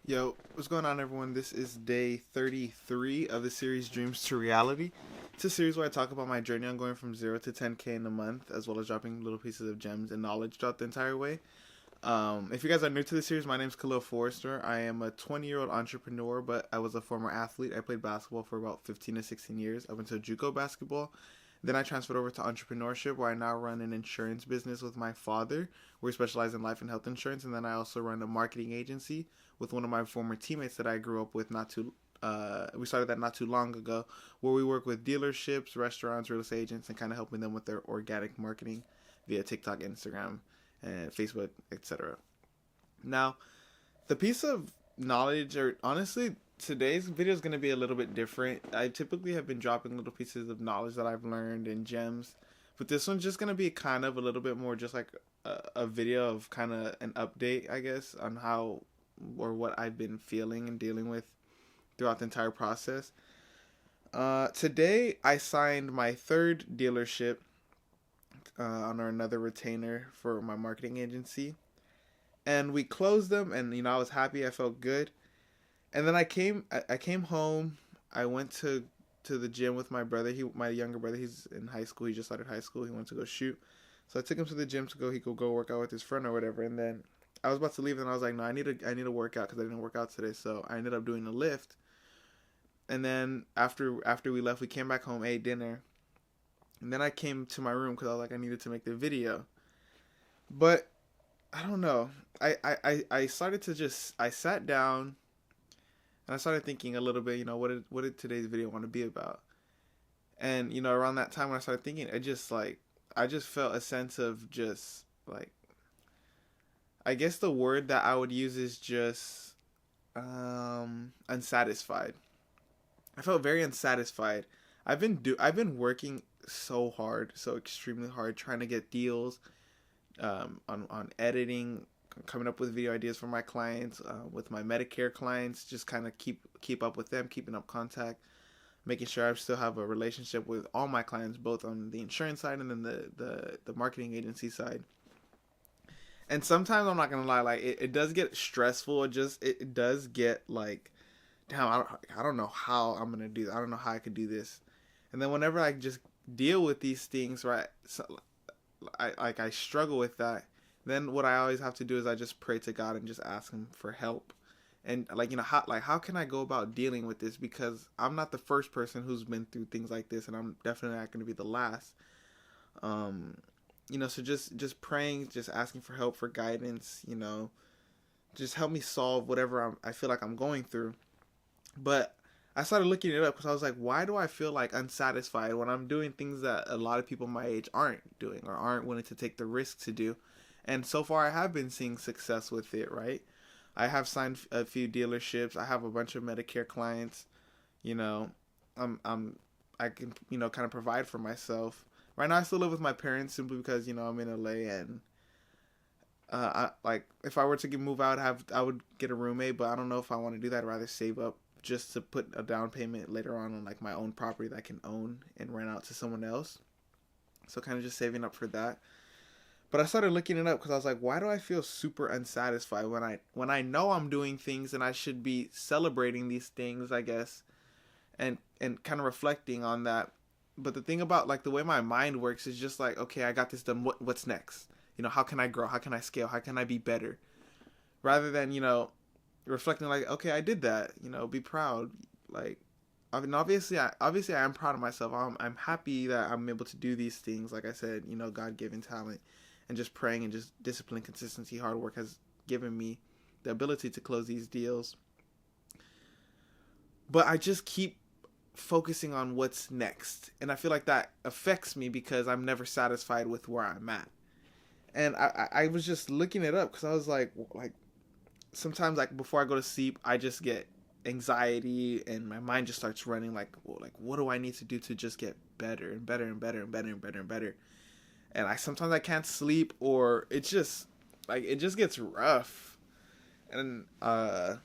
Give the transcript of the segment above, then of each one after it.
Yo, what's going on, everyone? This is day 33 of the series Dreams to Reality. It's a series where I talk about my journey on going from 0 to 10K in a month, as well as dropping little pieces of gems and knowledge throughout the entire way. If you guys are new to the series, my name is Khalil Forrester. I am a 20-year-old entrepreneur, but I was a former athlete. I played basketball for about 15 to 16 years up until JUCO basketball. Then I transferred over to entrepreneurship, where I now run an insurance business with my father. We specialize in life and health insurance, and then I also run a marketing agency with one of my former teammates that I grew up with. We started that not too long ago, where we work with dealerships, restaurants, real estate agents, and kind of helping them with their organic marketing via TikTok, Instagram, and Facebook, etc. Now, the piece of knowledge, or honestly, today's video is going to be a little bit different. I typically have been dropping little pieces of knowledge that I've learned and gems, but this one's just going to be kind of a little bit more just like a video of kind of an update, I guess, on how or what I've been feeling and dealing with throughout the entire process. Today, I signed my third dealership on another retainer for my marketing agency, and we closed them, and I was happy. I felt good. And then I came home. I went to the gym with my brother. My younger brother, he's in high school. He just started high school. He went to go shoot. So I took him to the gym he could go work out with his friend or whatever. And then I was about to leave, and I was like, no, I need to work out because I didn't work out today. So I ended up doing a lift. And then after we left, we came back home, ate dinner, and then I came to my room because I was like, I needed to make the video. But I don't know. I started to I sat down and I started thinking a little bit, what did today's video want to be about? And around that time when I started thinking, I just felt a sense of just like, I guess the word that I would use is just unsatisfied. I felt very unsatisfied. I've been working so hard, so extremely hard, trying to get deals, on editing, coming up with video ideas for my clients, with my Medicare clients, just kind of keep up with them, keeping up contact, making sure I still have a relationship with all my clients, both on the insurance side and then the marketing agency side. And sometimes I'm not gonna lie, like it does get stressful. It does get like, damn, I don't know how I'm gonna do that. I don't know how I could do this. And then whenever I just deal with these things, right, so I struggle with that. Then what I always have to do is I just pray to God and just ask Him for help. And how can I go about dealing with this, because I'm not the first person who's been through things like this, and I'm definitely not going to be the last. So just praying, just asking for help, for guidance. Just help me solve whatever I feel like I'm going through. But I started looking it up because I was like, why do I feel like unsatisfied when I'm doing things that a lot of people my age aren't doing or aren't willing to take the risk to do? And so far, I have been seeing success with it, right? I have signed a few dealerships. I have a bunch of Medicare clients. You know, I can kind of provide for myself. Right now, I still live with my parents simply because I'm in LA, and if I were to move out, I would get a roommate, but I don't know if I want to do that. I'd rather save up just to put a down payment later on like my own property that I can own and rent out to someone else. So kind of just saving up for that. But I started looking it up because I was like, why do I feel super unsatisfied when I know I'm doing things and I should be celebrating these things, I guess, and kind of reflecting on that. But the thing about like the way my mind works is just like, okay, I got this done. What's next? How can I grow? How can I scale? How can I be better? Rather than reflecting like, okay, I did that. Be proud. Like, I mean, obviously I am proud of myself. I'm happy that I'm able to do these things. Like I said, God given talent, and just praying and just discipline, consistency, hard work has given me the ability to close these deals. But I just keep focusing on what's next, and I feel like that affects me because I'm never satisfied with where I'm at. And I was just looking it up because I was like sometimes like before I go to sleep, I just get anxiety and my mind just starts running like, well, like what do I need to do to just get better and better and better and better and better and better. And sometimes I can't sleep, or it's just like it just gets rough. And I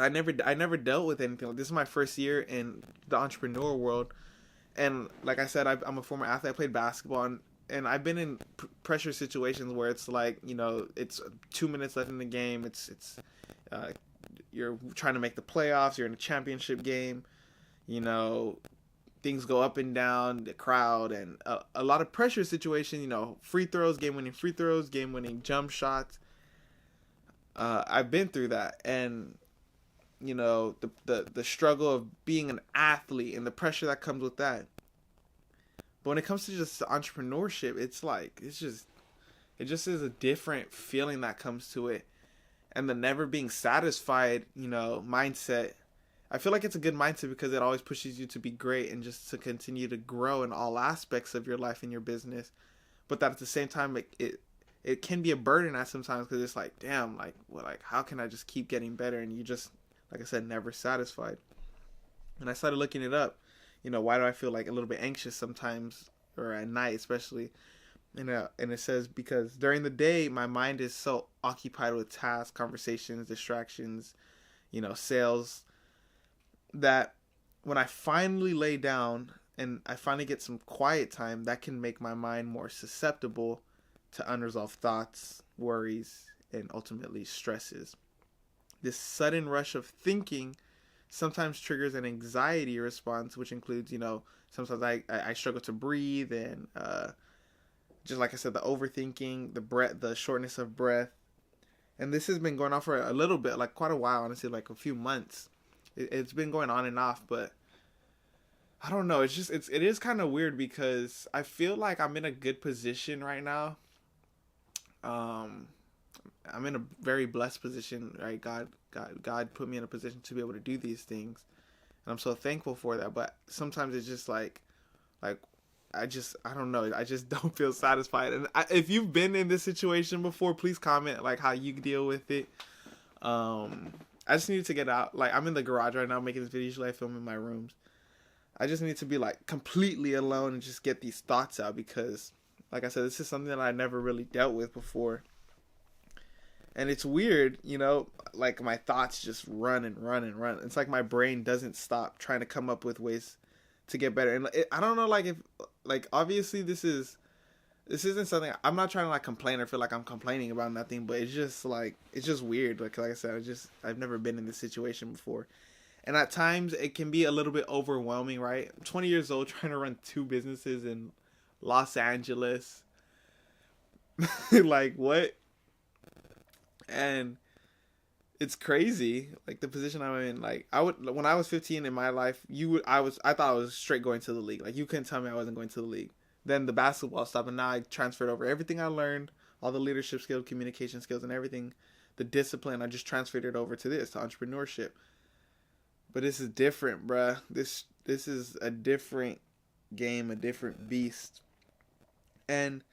never dealt with anything like this. Is my first year in the entrepreneur world, and like I said, I'm a former athlete. I played basketball, and I've been in pressure situations where it's like it's 2 minutes left in the game. It's you're trying to make the playoffs, you're in a championship game, you know, things go up and down, the crowd, and a lot of pressure situation, you know, free throws, game-winning free throws, game-winning jump shots. I've been through that, and you know, the struggle of being an athlete and the pressure that comes with that. But when it comes to just entrepreneurship, it just is a different feeling that comes to it, and the never being satisfied, you know, mindset. I feel like it's a good mindset because it always pushes you to be great and just to continue to grow in all aspects of your life and your business. But that at the same time, it can be a burden at sometimes because it's like, damn, like, well, like, how can I just keep getting better? And you just, like I said, never satisfied. And I started looking it up. You know, why do I feel like a little bit anxious sometimes, or at night especially? And it says because during the day my mind is so occupied with tasks, conversations, distractions, you know, sales, that when I finally lay down and I finally get some quiet time, that can make my mind more susceptible to unresolved thoughts, worries, and ultimately stresses. This sudden rush of thinking sometimes triggers an anxiety response, which includes, you know, sometimes I struggle to breathe, and just like I said, the overthinking, the shortness of breath. And this has been going on for a little bit, like quite a while, honestly, like a few months. It's been going on and off, but I don't know. It is kind of weird because I feel like I'm in a good position right now. I'm in a very blessed position, right? God put me in a position to be able to do these things, and I'm so thankful for that. But sometimes it's just like I don't know. I just don't feel satisfied. And if you've been in this situation before, please comment like how you deal with it. I just need to get out. Like, I'm in the garage right now making this video. Usually I film in my rooms. I just need to be like completely alone and just get these thoughts out because, like I said, this is something that I never really dealt with before. And it's weird, you know, like my thoughts just run and run and run. It's like my brain doesn't stop trying to come up with ways to get better. And I don't know, like, if, like, obviously this isn't something, I'm not trying to like complain or feel like I'm complaining about nothing, but it's just weird. Like I said, I've never been in this situation before. And at times it can be a little bit overwhelming, right? I'm 20 years old trying to run 2 businesses in Los Angeles. Like, what? And it's crazy, like the position I'm in. Like, when I was 15 in my life, I thought I was straight going to the league. Like, you couldn't tell me I wasn't going to the league. Then the basketball stopped, and now I transferred over everything I learned, all the leadership skills, communication skills, and everything, the discipline. I just transferred it over to entrepreneurship. But this is different, bruh. This is a different game, a different beast. And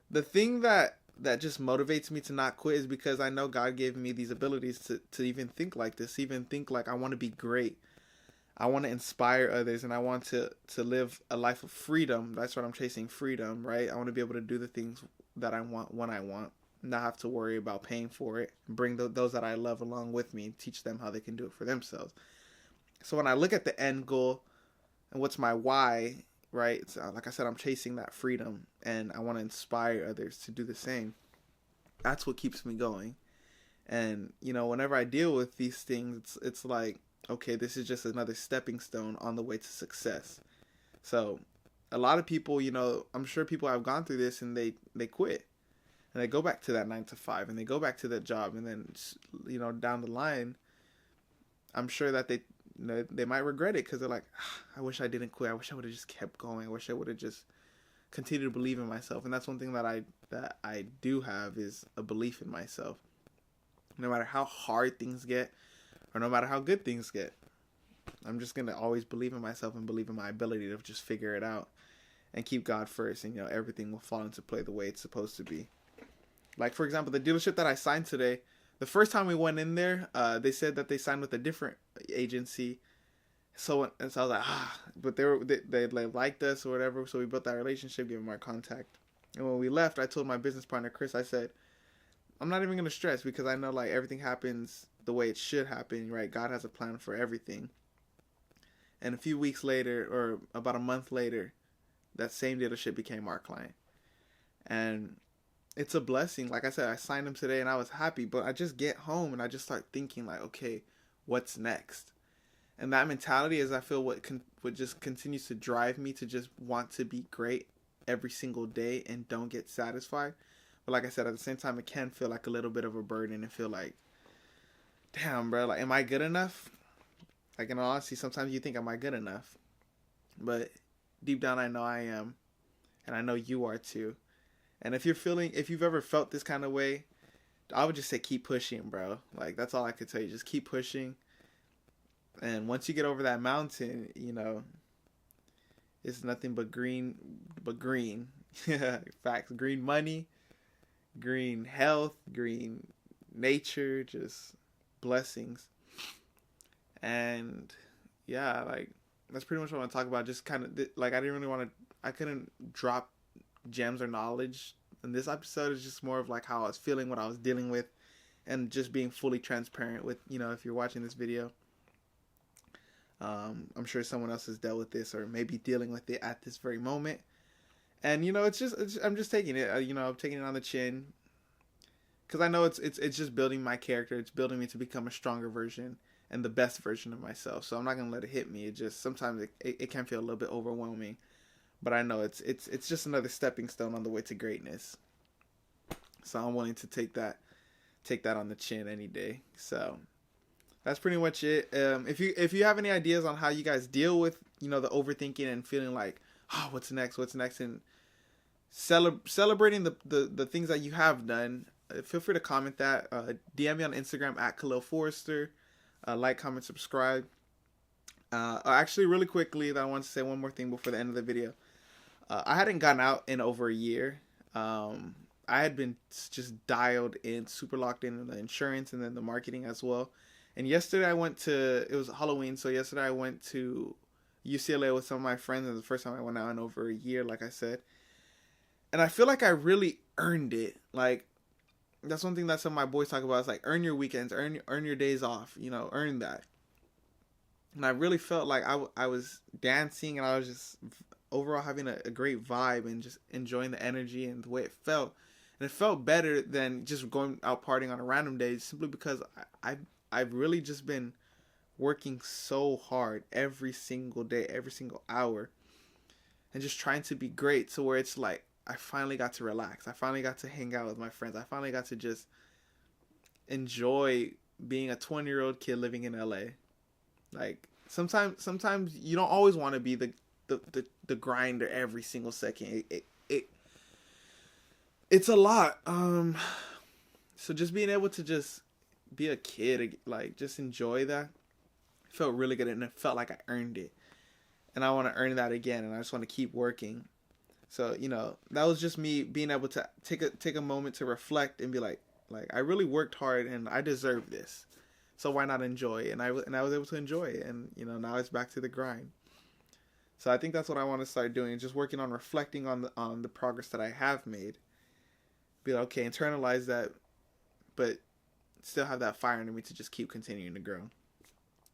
the thing that just motivates me to not quit is because I know God gave me these abilities to even think like this, even think like I want to be great. I want to inspire others, and I want to live a life of freedom. That's what I'm chasing, freedom, right? I want to be able to do the things that I want when I want, not have to worry about paying for it, bring those that I love along with me and teach them how they can do it for themselves. So when I look at the end goal and what's my why, right? It's, like I said, I'm chasing that freedom, and I want to inspire others to do the same. That's what keeps me going. And, you know, whenever I deal with these things, it's like, okay, this is just another stepping stone on the way to success. So a lot of people, you know, I'm sure people have gone through this and they quit. And they go back to that 9 to 5 and they go back to that job. And then, you know, down the line, I'm sure that they might regret it because they're like, I wish I didn't quit. I wish I would have just kept going. I wish I would have just continued to believe in myself. And that's one thing that I do have is a belief in myself. No matter how hard things get or no matter how good things get, I'm just going to always believe in myself and believe in my ability to just figure it out and keep God first. And, you know, everything will fall into play the way it's supposed to be. Like, for example, the dealership that I signed today, the first time we went in there, they said that they signed with a different agency. So I was like, but they liked us or whatever. So we built that relationship, gave them our contact. And when we left, I told my business partner, Chris, I said, I'm not even going to stress because I know like everything happens the way it should happen, right? God has a plan for everything. And a few weeks later, or about a month later, that same dealership became our client. And it's a blessing. Like I said, I signed him today and I was happy, but I just get home and I just start thinking like, okay, what's next. And that mentality is, I feel, what just continues to drive me to just want to be great every single day and don't get satisfied. But like I said, at the same time, it can feel like a little bit of a burden and feel like, damn, bro, like, am I good enough? Like, in all honesty, sometimes you think, am I good enough? But deep down, I know I am. And I know you are too. And if you've ever felt this kind of way, I would just say keep pushing, bro. Like, that's all I could tell you. Just keep pushing. And once you get over that mountain, it's nothing but green. Facts. Green money, green health, green nature, just blessings. And yeah, like, that's pretty much what I want to talk about. Just kind of like, I couldn't drop gems or knowledge. And this episode is just more of like how I was feeling, what I was dealing with, and just being fully transparent with, if you're watching this video. I'm sure someone else has dealt with this or maybe dealing with it at this very moment. And, I'm just taking it, I'm taking it on the chin. Because I know it's just building my character. It's building me to become a stronger version and the best version of myself. So I'm not going to let it hit me. It just, sometimes it can feel a little bit overwhelming. But I know it's just another stepping stone on the way to greatness. So I'm willing to take that on the chin any day. So that's pretty much it. If you have any ideas on how you guys deal with, the overthinking and feeling like, oh, what's next, and celebrating the things that you have done, feel free to comment that. DM me on Instagram at Khalil Forrester. Like, comment, subscribe. Actually, really quickly, I want to say one more thing before the end of the video. I hadn't gone out in over a year. I had been just dialed in, super locked in the insurance and then the marketing as well. And yesterday it was Halloween, so yesterday I went to UCLA with some of my friends. It was the first time I went out in over a year, like I said. And I feel like I really earned it. Like, that's one thing that some of my boys talk about. It's like, earn your weekends, earn your days off, earn that. And I really felt like I was dancing, and I was just overall having a great vibe and just enjoying the energy and the way it felt. And it felt better than just going out partying on a random day, simply because I've really just been working so hard every single day, every single hour, and just trying to be great, to where it's like, I finally got to relax. I finally got to hang out with my friends. I finally got to just enjoy being a 20-year-old kid living in LA. Like, sometimes you don't always want to be the grinder every single second. It's a lot. So just being able to just be a kid, like, just enjoy that, felt really good, and it felt like I earned it. And I want to earn that again, and I just want to keep working. So, that was just me being able to take a moment to reflect and be like I really worked hard and I deserve this. So why not enjoy it? And I was able to enjoy it, and now it's back to the grind. So I think that's what I want to start doing, just working on reflecting on the progress that I have made. Be like, okay, internalize that, but still have that fire in me to just keep continuing to grow.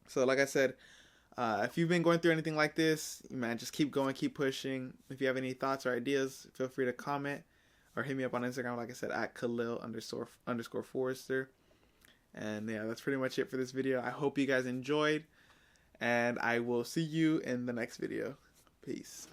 So like I said, if you've been going through anything like this, man, just keep going, keep pushing. If you have any thoughts or ideas, feel free to comment or hit me up on Instagram, like I said, at Khalil_Forrester. And yeah, that's pretty much it for this video. I hope you guys enjoyed, and I will see you in the next video. Peace.